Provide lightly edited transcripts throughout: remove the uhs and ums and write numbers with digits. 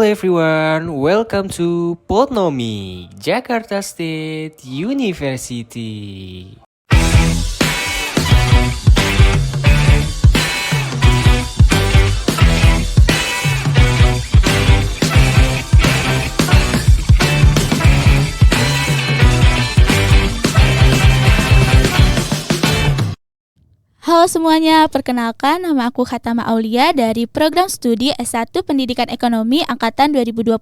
Hello everyone, welcome to Potnomi, Jakarta State University. Halo semuanya, perkenalkan nama aku Khatama Aulia dari Program Studi S1 Pendidikan Ekonomi Angkatan 2021.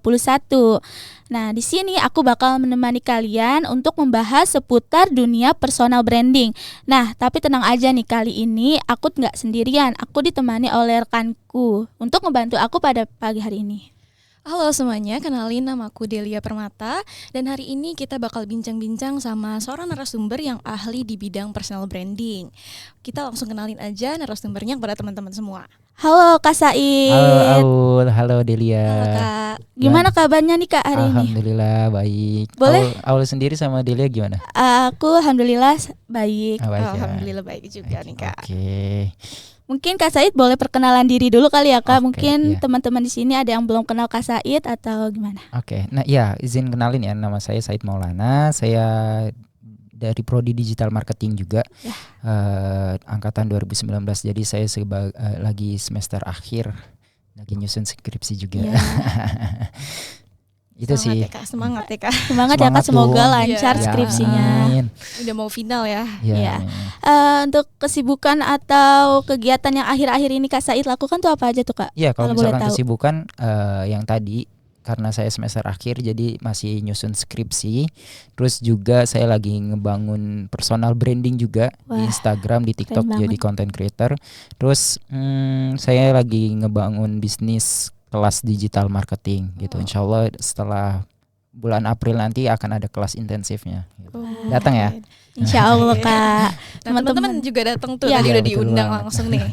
Nah, di sini aku bakal menemani kalian untuk membahas seputar dunia personal branding. Nah, tapi tenang aja nih, kali ini aku nggak sendirian, aku ditemani oleh rekanku untuk membantu aku pada pagi hari ini. Halo semuanya, kenalin namaku Delia Permata dan hari ini kita bakal bincang-bincang sama seorang narasumber yang ahli di bidang personal branding. Kita langsung kenalin aja narasumbernya kepada teman-teman semua. Halo Kak Said. Halo Aul, halo Delia. Halo Kak. Gimana kabarnya nih Kak hari ini? Alhamdulillah baik. Boleh? Aul sendiri sama Delia gimana? Aku alhamdulillah baik. Baik ya. Alhamdulillah baik juga nih Kak. Oke. Mungkin Kak Said boleh perkenalan diri dulu kali ya Kak. Oke, Mungkin iya. teman-teman di sini ada yang belum kenal Kak Said atau gimana? Oke. Nah, ya izin kenalin ya, nama saya Said Maulana. Saya dari Prodi Digital Marketing juga. Ya. Angkatan 2019. Jadi saya lagi semester akhir, lagi nyusun skripsi juga. Ya. Itu sih. Semangat ya Kak. Semangat ya Kak, semoga dong. lancar Iya. skripsinya. Amin. Udah mau final ya. Iya. Untuk kesibukan atau kegiatan yang akhir-akhir ini Kak Said lakukan tuh apa aja tuh Kak? Iya, kalau Kalau boleh misalkan tahu. kesibukan yang tadi karena saya semester akhir jadi masih nyusun skripsi. Terus juga saya lagi ngebangun personal branding juga Wah, di Instagram, di TikTok keren jadi banget. content creator. Terus saya lagi ngebangun bisnis kelas digital marketing gitu. Insya Allah setelah bulan April nanti akan ada kelas intensifnya. Gitu. Datang ya. Insya Allah Kak. Nah, Teman-teman teman-teman juga datang tuh, Iya. tadi udah Iya, betul diundang banget. langsung nih.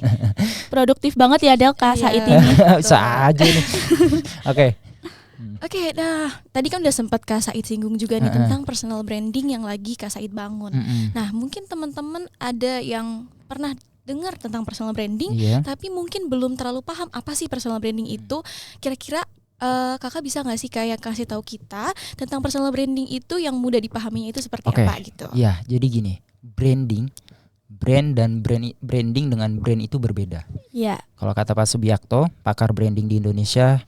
produktif banget ya Del Kak Iya. Said ini. Bisa aja nih. Oke. Oke, nah tadi kan udah sempat Kak Said singgung juga nih tentang personal branding yang lagi Kak Said bangun. Mm-mm. Nah, mungkin teman-teman ada yang pernah dengar tentang personal branding, Iya. tapi mungkin belum terlalu paham apa sih personal branding itu. Kira-kira kakak bisa nggak sih kayak kasih tahu kita tentang personal branding itu yang mudah dipahaminya itu seperti Oke. apa gitu? Ya, jadi gini, branding dengan brand itu berbeda. Iya. Kalau kata Pak Subiakto, pakar branding di Indonesia,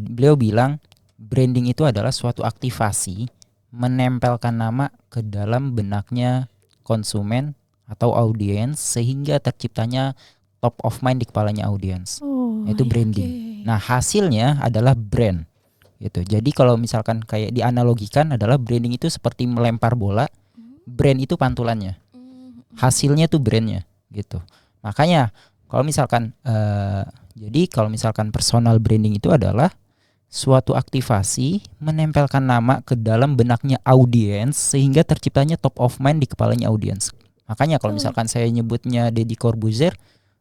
beliau bilang branding itu adalah suatu aktivasi menempelkan nama ke dalam benaknya konsumen atau audiens sehingga terciptanya top of mind di kepalanya audiens. Oh, Itu branding. Nah, hasilnya adalah brand. Gitu. Jadi kalau misalkan kayak dianalogikan adalah branding itu seperti melempar bola, brand itu pantulannya. Hasilnya tuh brandnya gitu. Makanya kalau misalkan kalau misalkan personal branding itu adalah suatu aktivasi menempelkan nama ke dalam benaknya audiens sehingga terciptanya top of mind di kepalanya audiens. Makanya kalau misalkan saya nyebutnya Deddy Corbuzier,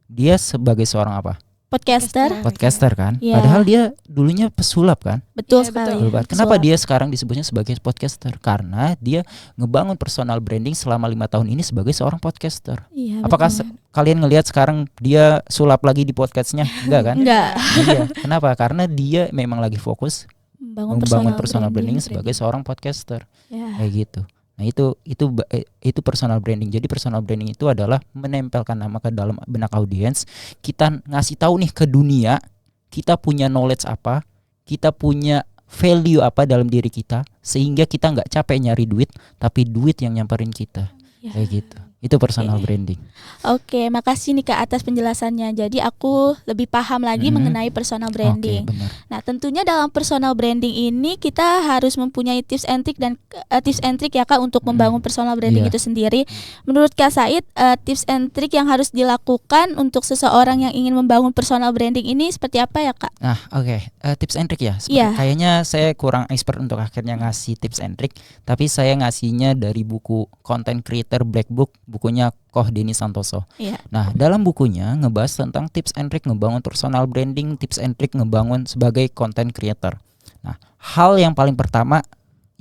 dia sebagai seorang apa? Podcaster. Podcaster kan? Iya. Padahal dia dulunya pesulap kan? Betul Iya, sekali. betul. Betul banget. Kenapa Pesulap. dia sekarang disebutnya sebagai podcaster? Karena dia ngebangun personal branding selama 5 tahun ini sebagai seorang podcaster. Iya, Apakah betul. kalian ngelihat sekarang dia sulap lagi di podcastnya? Enggak kan? Enggak. Iya. Kenapa? Karena dia memang lagi fokus membangun personal branding sebagai seorang podcaster. Ya. Kayak gitu. Nah, itu personal branding. Jadi personal branding itu adalah menempelkan nama ke dalam benak audiens. Kita ngasih tahu nih ke dunia, kita punya knowledge apa, kita punya value apa dalam diri kita, sehingga kita nggak capek nyari duit, tapi duit yang nyamperin kita. Ya. Kayak gitu. Itu personal Oke. branding. Oke, makasih nih Kak atas penjelasannya. Jadi aku lebih paham lagi mengenai personal branding. Oke, benar. Nah, tentunya dalam personal branding ini kita harus mempunyai tips and trick ya Kak untuk membangun personal branding Iya. itu sendiri. Menurut Kak Said, tips and trick yang harus dilakukan untuk seseorang yang ingin membangun personal branding ini seperti apa ya Kak? Nah, oke. Tips and trick ya. Iya. Kayaknya saya kurang expert untuk akhirnya ngasih tips and trick, tapi saya ngasihnya dari buku Content Creator Black Book, bukunya Koh Denny Santoso. Iya. Nah, dalam bukunya ngebahas tentang tips and trick ngebangun personal branding, tips and trick ngebangun sebagai content creator. Nah, hal yang paling pertama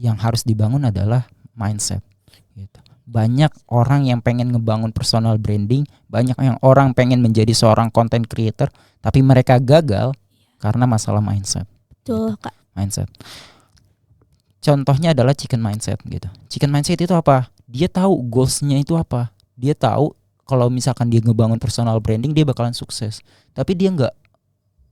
yang harus dibangun adalah mindset. Gitu. Banyak orang yang pengen ngebangun personal branding, banyak yang orang pengen menjadi seorang content creator, tapi mereka gagal karena masalah mindset. Betul, Kak. Mindset. Contohnya adalah chicken mindset gitu. Chicken mindset itu apa? Dia tahu goals-nya itu apa. Dia tahu kalau misalkan dia ngebangun personal branding dia bakalan sukses. Tapi dia nggak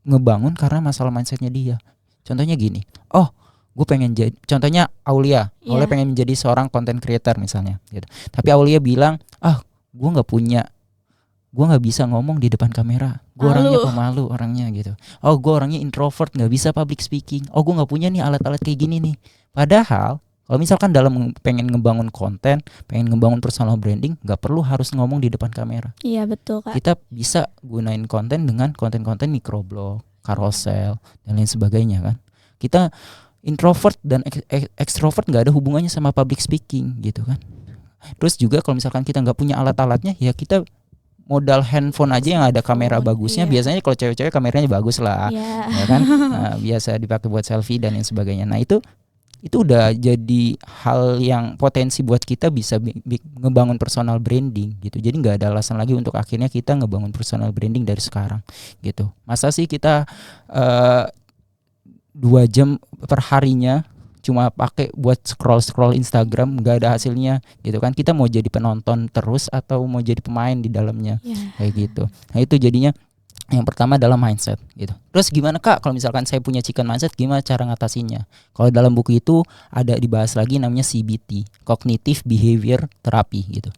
ngebangun karena masalah mindsetnya dia. Contohnya gini, oh gue pengen jadi, contohnya Aulia Iya. pengen menjadi seorang content creator misalnya gitu. Tapi Aulia bilang, gue nggak bisa ngomong di depan kamera, gue orangnya pemalu orangnya gitu. Oh gue orangnya introvert, nggak bisa public speaking. Oh gue nggak punya nih alat-alat kayak gini nih. Padahal kalau misalkan dalam pengen ngebangun konten, pengen ngebangun personal branding, nggak perlu harus ngomong di depan kamera. Iya, betul, Kak. Kita bisa gunain konten dengan konten-konten microblog, carousel dan lain sebagainya kan. Kita introvert dan extrovert nggak ada hubungannya sama public speaking gitu kan. Terus juga kalau misalkan kita nggak punya alat-alatnya, ya kita modal handphone aja yang ada kamera bagusnya. Biasanya kalau cewek-cewek kameranya bagus lah, ya kan. Nah, biasa dipakai buat selfie dan lain sebagainya. Nah itu udah jadi hal yang potensi buat kita bisa ngebangun personal branding gitu. Jadi nggak ada alasan lagi untuk akhirnya kita ngebangun personal branding dari sekarang gitu. Masa sih kita 2 jam per harinya cuma pakai buat scroll Instagram, nggak ada hasilnya gitu kan. Kita mau jadi penonton terus atau mau jadi pemain di dalamnya, kayak gitu. Nah itu jadinya yang pertama adalah mindset gitu. Terus gimana Kak kalau misalkan saya punya chicken mindset, gimana cara ngatasinya? Kalau dalam buku itu ada dibahas lagi namanya CBT, Cognitive Behavior Therapy gitu.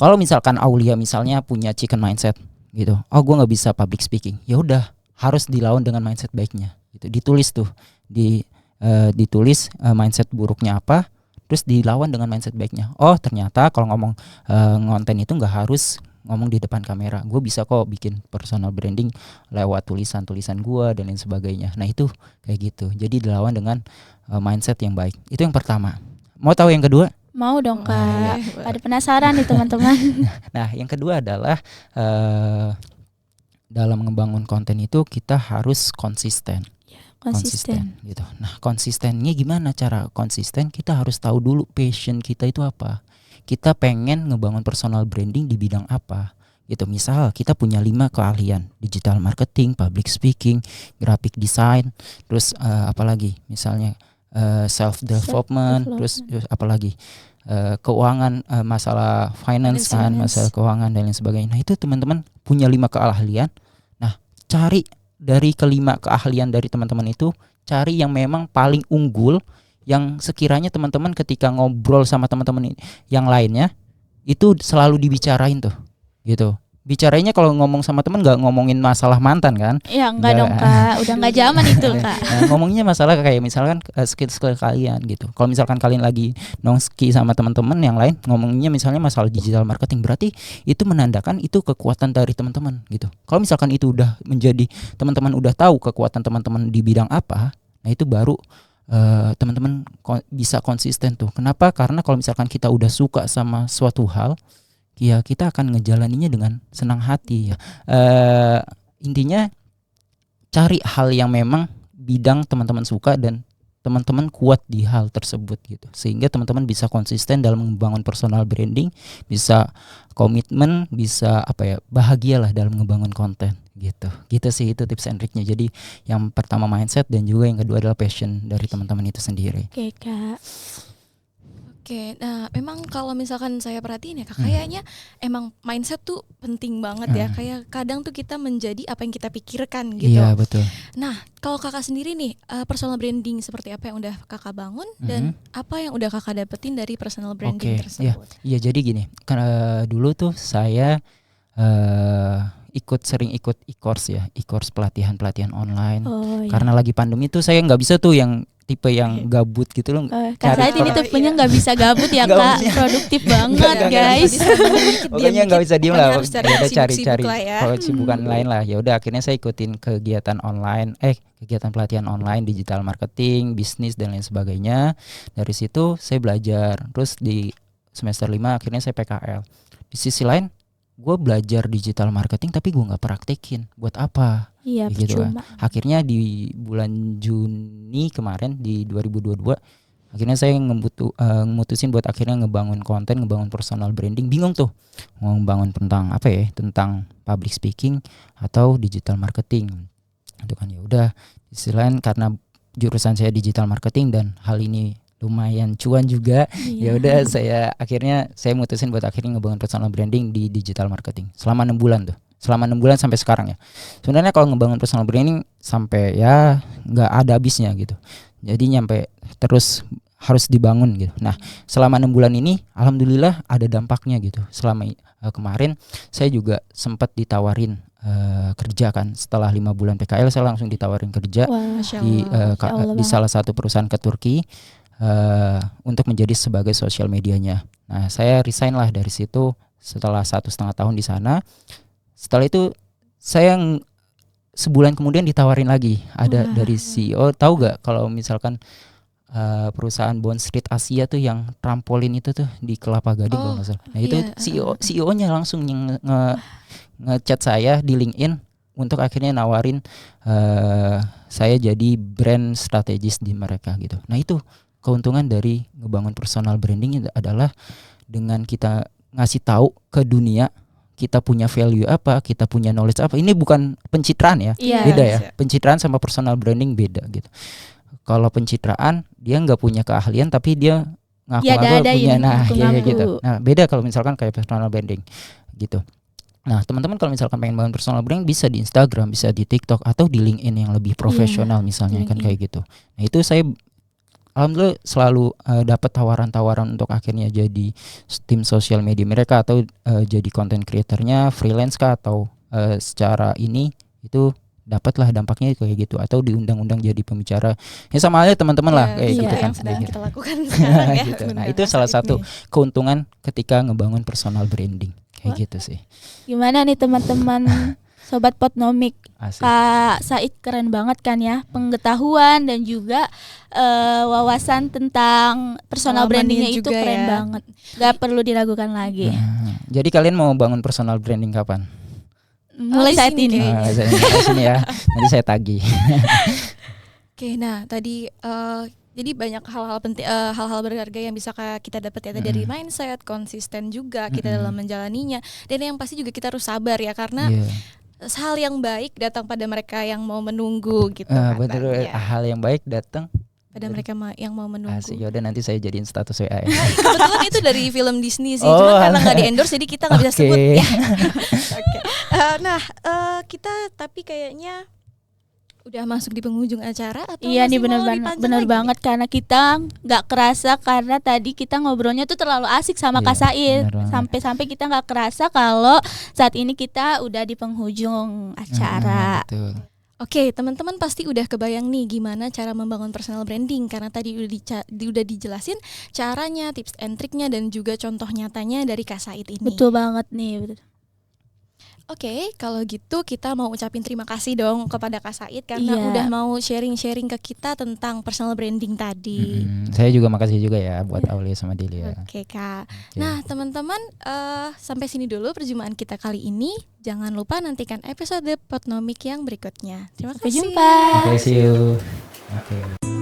Kalau misalkan Aulia misalnya punya chicken mindset gitu, oh gue nggak bisa public speaking, ya udah harus dilawan dengan mindset baiknya gitu. Ditulis tuh, ditulis mindset buruknya apa, terus dilawan dengan mindset baiknya. Oh ternyata kalau ngomong ngonten itu nggak harus ngomong di depan kamera, gue bisa kok bikin personal branding lewat tulisan-tulisan gue dan lain sebagainya. Nah itu kayak gitu, jadi dilawan dengan mindset yang baik. Itu yang pertama. Mau tahu yang kedua? Mau dong, Kak. Pada penasaran nih teman-teman. Nah yang kedua adalah dalam ngebangun konten itu kita harus konsisten gitu. Nah konsistennya gimana cara konsisten? Kita harus tahu dulu passion kita itu apa. Kita pengen ngebangun personal branding di bidang apa gitu. Misal kita punya 5 keahlian, digital marketing, public speaking, graphic design, terus apalagi misalnya self development, terus apalagi keuangan, masalah finance kan, masalah keuangan dan lain sebagainya. Nah itu teman-teman punya 5 keahlian. Nah cari dari kelima keahlian dari teman-teman itu, cari yang memang paling unggul, yang sekiranya teman-teman ketika ngobrol sama teman-teman yang lainnya itu selalu dibicarain tuh gitu. Bicaranya kalau ngomong sama teman nggak ngomongin masalah mantan kan? Iya enggak dong Kak, udah nggak zaman itu Kak. Ngomongnya masalah kayak misalkan skill kalian gitu. Kalau misalkan kalian lagi nongski sama teman-teman yang lain, ngomongnya misalnya masalah digital marketing, berarti itu menandakan itu kekuatan dari teman-teman gitu. Kalau misalkan itu udah menjadi teman-teman udah tahu kekuatan teman-teman di bidang apa, nah itu baru teman-teman bisa konsisten tuh. Kenapa? Karena kalau misalkan kita udah suka sama suatu hal, ya kita akan ngejalaninya dengan senang hati ya. Intinya cari hal yang memang bidang teman-teman suka dan teman-teman kuat di hal tersebut gitu, sehingga teman-teman bisa konsisten dalam membangun personal branding, bisa komitmen, bisa bahagialah dalam membangun konten gitu sih. Itu tips and triknya. Jadi yang pertama mindset, dan juga yang kedua adalah passion dari teman-teman itu sendiri. Oke Kak. Oke, nah memang kalau misalkan saya perhatiin ya Kak, kayaknya emang mindset tuh penting banget ya. Kayak kadang tuh kita menjadi apa yang kita pikirkan gitu. Iya betul. Nah kalau Kakak sendiri nih, personal branding seperti apa yang udah Kakak bangun dan apa yang udah Kakak dapetin dari personal branding tersebut? Iya jadi gini, dulu tuh saya sering ikut e-course ya, e-course pelatihan online. Karena lagi pandemi tuh saya nggak bisa tuh yang tipe yang gabut gitu loh. Kak Said ini tipenya nggak bisa gabut ya Kak, produktif banget guys. Pokoknya nggak bisa diem lah, harus udah cari ya. kalau kesibukan lain lah. Ya udah akhirnya saya ikutin kegiatan online, kegiatan pelatihan online, digital marketing, bisnis dan lain sebagainya. Dari situ saya belajar. Terus di semester 5 akhirnya saya PKL. Di sisi lain gue belajar digital marketing tapi gue nggak praktekin. Buat apa? Iya gitu kan. percuma. Akhirnya di bulan Juni kemarin di 2022 akhirnya saya ngemutusin buat akhirnya ngebangun konten, ngebangun personal branding. Bingung tuh mau ngebangun tentang tentang public speaking atau digital marketing. Itu kan ya udah di Istilahnya karena jurusan saya digital marketing dan hal ini lumayan cuan juga. Ya Iya. udah saya mutusin buat akhirnya ngebangun personal branding di digital marketing selama 6 bulan tuh. Selama 6 bulan sampai sekarang ya. Sebenarnya kalau ngebangun personal branding sampai ya nggak ada habisnya gitu. Jadi nyampe terus harus dibangun gitu. Nah, selama 6 bulan ini alhamdulillah ada dampaknya gitu. Selama kemarin saya juga sempat ditawarin kerja kan. Setelah 5 bulan PKL saya langsung ditawarin kerja Wah, Masya di Allah. Masya Allah di banget. salah satu perusahaan ke Turki untuk menjadi sebagai sosial medianya. Nah, saya resign lah dari situ setelah 1,5 tahun di sana. Setelah itu saya sebulan kemudian ditawarin lagi ada Wah. dari CEO. Tahu gak kalau misalkan perusahaan Bond Street Asia tuh yang trampolin itu tuh di Kelapa Gading kalau Oh, nggak salah. Nah itu iya. CEO-nya langsung yang ngechat saya di LinkedIn untuk akhirnya nawarin saya jadi brand strategis di mereka gitu. Nah itu keuntungan dari ngebangun personal branding itu adalah dengan kita ngasih tahu ke dunia kita punya value apa, kita punya knowledge apa. Ini bukan pencitraan ya, Iya. beda ya. Iya. Pencitraan sama personal branding beda gitu. Kalau pencitraan dia nggak punya keahlian tapi dia ngaku-ngaku Diada-adain, punya, nah ngaku-ngaku. kayak gitu. Nah beda kalau misalkan kayak personal branding gitu. Nah teman-teman kalau misalkan pengen bangun personal branding bisa di Instagram, bisa di TikTok atau di LinkedIn yang lebih profesional misalnya kan LinkedIn. kayak gitu. Nah itu saya alhamdulillah selalu dapat tawaran-tawaran untuk akhirnya jadi tim sosial media mereka atau jadi content creatornya freelance kah atau secara ini itu dapatlah dampaknya kayak gitu atau diundang-undang jadi pembicara ya sama aja teman-teman lah kayak iya, gitu kan yang sedang kayak kita gitu. lakukan sekarang ya. Gitu. Nah menggunakan itu salah saat satu ini. keuntungan ketika ngebangun personal branding kayak Wah. gitu sih. Gimana nih teman-teman sobat Potnomik? Asik. Kak Said keren banget kan ya, pengetahuan dan juga wawasan tentang personal Pengalamannya brandingnya itu juga keren ya. banget. Gak perlu diragukan lagi. Nah, jadi kalian mau bangun personal branding kapan? Mulai di saat sini ini. kayaknya. Sini ya, nanti saya tagih. Oke, nah tadi jadi banyak hal-hal penting, hal-hal berharga yang bisa kita dapat ya tadi dari mindset, konsisten juga kita dalam menjalaninya, dan yang pasti juga kita harus sabar ya karena Iya. hal yang baik datang pada mereka yang mau menunggu gitu Bener, katanya. hal yang baik datang Pada mereka yang mau menunggu. asik. Yaudah nanti saya jadiin status WA ya. Kebetulan itu dari film Disney sih, Oh, cuma karena alah. nggak di endorse jadi kita nggak bisa Oke. sebut ya. Oke. Nah, kita tapi kayaknya udah masuk di penghujung acara atau Iya nih masih mau bener dipanjang bener lagi? banget karena kita nggak kerasa karena tadi kita ngobrolnya tuh terlalu asik sama Iya, Kak Said bener banget. sampai-sampai kita nggak kerasa kalau saat ini kita udah di penghujung acara. Betul. Oke, teman-teman pasti udah kebayang nih gimana cara membangun personal branding karena tadi udah dijelasin caranya, tips and triknya dan juga contoh nyatanya dari Kak Said ini. Betul banget nih. Betul. Oke, kalau gitu kita mau ucapin terima kasih dong kepada Kak Said karena Iya. udah mau sharing-sharing ke kita tentang personal branding tadi. Saya juga makasih juga ya buat Aulia sama Delia. Oke Kak. Oke. Nah teman-teman sampai sini dulu perjumpaan kita kali ini. Jangan lupa nantikan episode Potnomik yang berikutnya. Terima Sampai kasih. jumpa. Oke, see you. Oke.